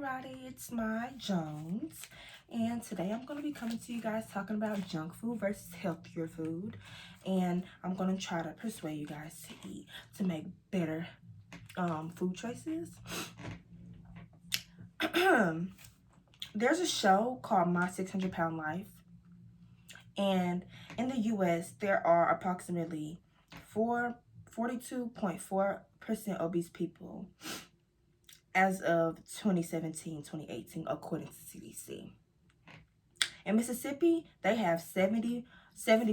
everybody, it's Mai Jones, and today I'm going to be coming to you guys talking about junk food versus healthier food, and I'm going to try to persuade you guys to make better food choices. There's a show called My 600 Pound Life, and in the US there are approximately 42.4% obese people as of 2017-2018, according to CDC. In Mississippi, they have 70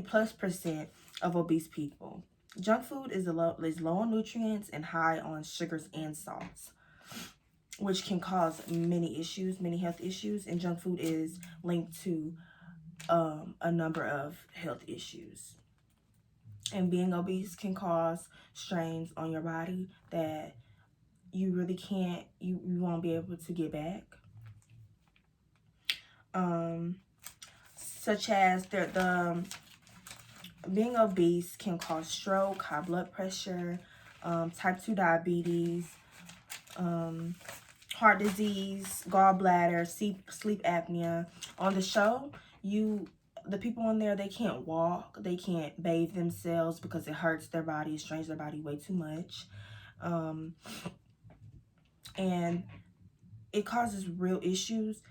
plus percent of obese people. Junk food is low on nutrients and high on sugars and salts, which can cause many health issues, and junk food is linked to a number of health issues. And being obese can cause strains on your body that you really can't, you won't be able to get back. Such as the being obese can cause stroke, high blood pressure, type 2 diabetes, heart disease, gallbladder, sleep apnea. On the show, the people on there, they can't walk, they can't bathe themselves because it hurts their body, it strains their body way too much. And it causes real issues,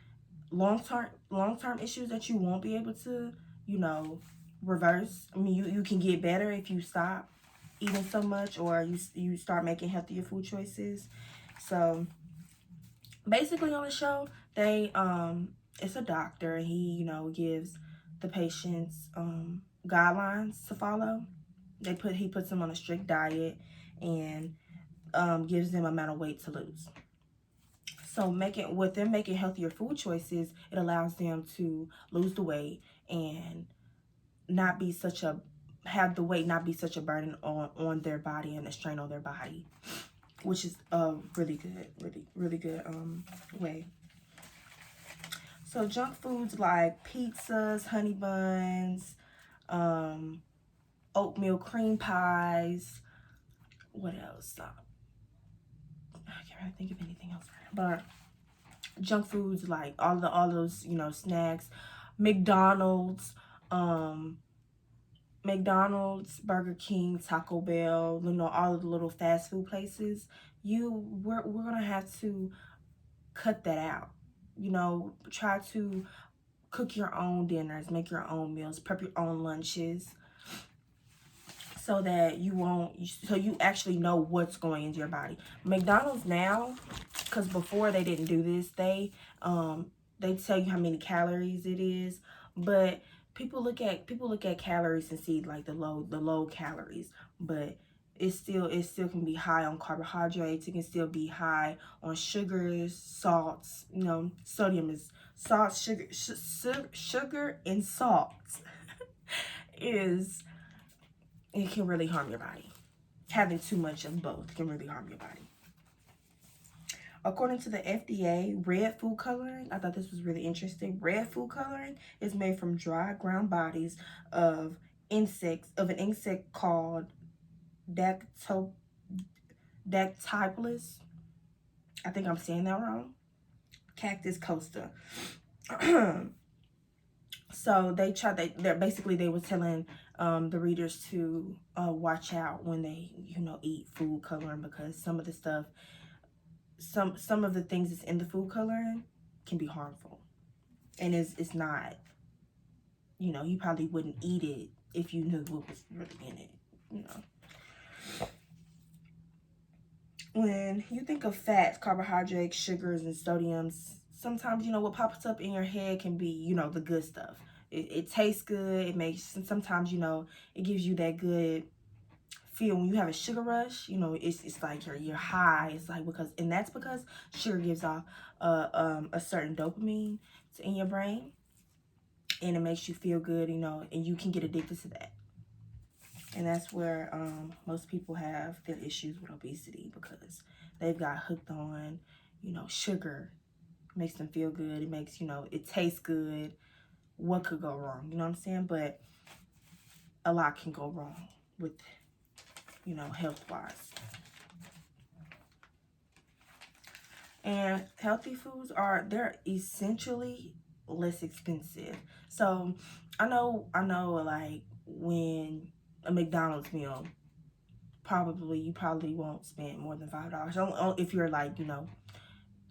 long-term issues that you won't be able to, reverse. I mean, you can get better if you stop eating so much, or you start making healthier food choices. So basically on the show, it's a doctor, and he gives the patients guidelines to follow. He puts them on a strict diet and gives them amount of weight to lose. So with them making healthier food choices, it allows them to lose the weight and have the weight not be such a burden on their body and a strain on their body, which is a really good way. So junk foods like pizzas, honey buns, oatmeal cream pies, what else? I can't really think of anything else right now, but junk foods like all those snacks, McDonald's, Burger King, Taco Bell, all of the little fast food places. We're gonna have to cut that out. Try to cook your own dinners, make your own meals, prep your own lunches, so that you actually know what's going into your body. McDonald's now, because before they didn't do this, they tell you how many calories it is, but people look at calories and see like the low calories, but it still can be high on carbohydrates. It can still be high on sugars, salts. Sodium is salt, sugar and salt it can really harm your body. Having too much of both can really harm your body. According to the FDA, red food coloring, I thought this was really interesting. Red food coloring is made from dry ground bodies of an insect called Dactylus. I think I'm saying that wrong. Cactus costa. So they were telling the readers to watch out when they eat food coloring, because some of the stuff, some of the things that's in the food coloring can be harmful, and it's not, you probably wouldn't eat it if you knew what was really in it. When you think of fats, carbohydrates, sugars, and sodiums, sometimes what pops up in your head can be the good stuff. It tastes good. Sometimes it gives you that good feel when you have a sugar rush. It's like you're high. It's like that's because sugar gives off a certain dopamine in your brain, and it makes you feel good. And you can get addicted to that. And that's where most people have their issues with obesity, because they've got hooked on sugar. It makes them feel good. It makes it tastes good. What could go wrong? You know what I'm saying? But a lot can go wrong with health-wise. And healthy foods they're essentially less expensive. So I know like when a McDonald's meal, you probably won't spend more than $5 if you're like,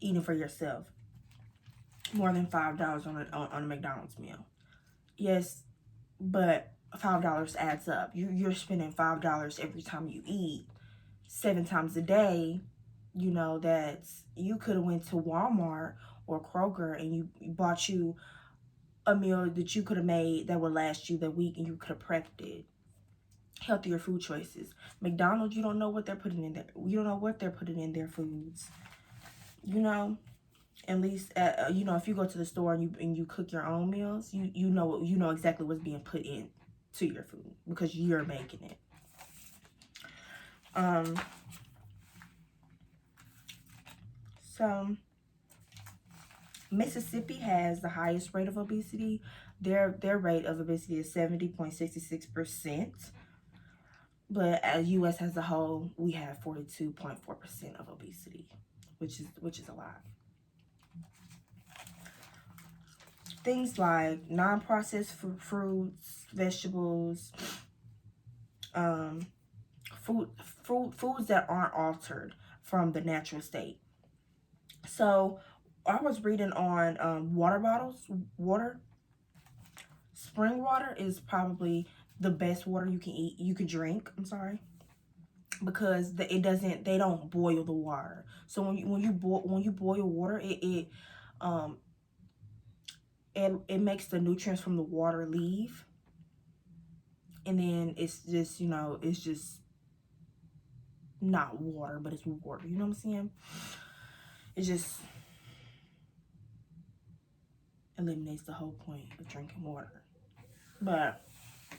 eating for yourself. More than $5 on a McDonald's meal. Yes, but $5 adds up. You're spending $5 every time you eat, 7 times a day. That's you could have went to Walmart or Kroger and you bought you a meal that you could have made that would last you the week, and you could have prepped it. Healthier food choices. McDonald's, you don't know what they're putting in there. You don't know what they're putting in their foods. At least if you go to the store and you cook your own meals, you know exactly what's being put in to your food because you're making it. So Mississippi has the highest rate of obesity. Their rate of obesity is 70.66%. But as U.S. as a whole, we have 42.4% of obesity, which is a lot. Things like non-processed fruits, vegetables, foods that aren't altered from the natural state. So I was reading on water bottles. Spring water is probably the best water you can drink. I'm sorry, because they don't boil the water. So when you boil water, it makes the nutrients from the water leave, and then it's just not water, but it's water. You know what I'm saying? It just eliminates the whole point of drinking water. But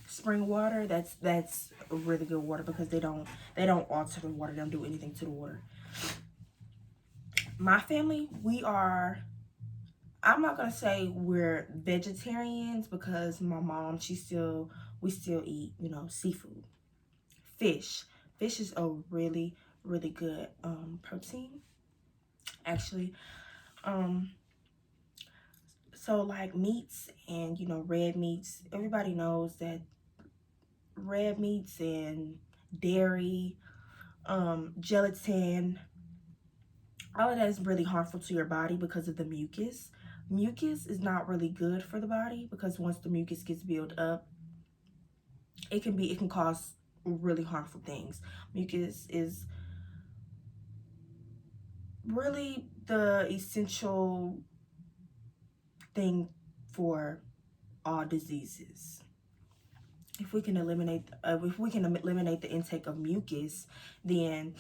spring water, that's a really good water because they don't alter the water. They don't do anything to the water. My family, I'm not gonna say we're vegetarians because my mom, we still eat, seafood. Fish is a really, really good protein, actually. So like meats and red meats, everybody knows that red meats and dairy, gelatin, all of that is really harmful to your body because of the mucus. Mucus is not really good for the body because once the mucus gets built up, it can cause really harmful things. Mucus is really the essential thing for all diseases. If we can eliminate the intake of mucus, then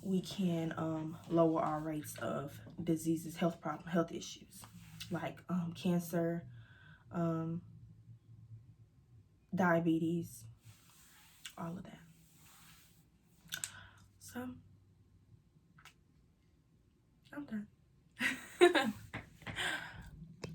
we can lower our rates of diseases, health issues like cancer, diabetes, all of that. So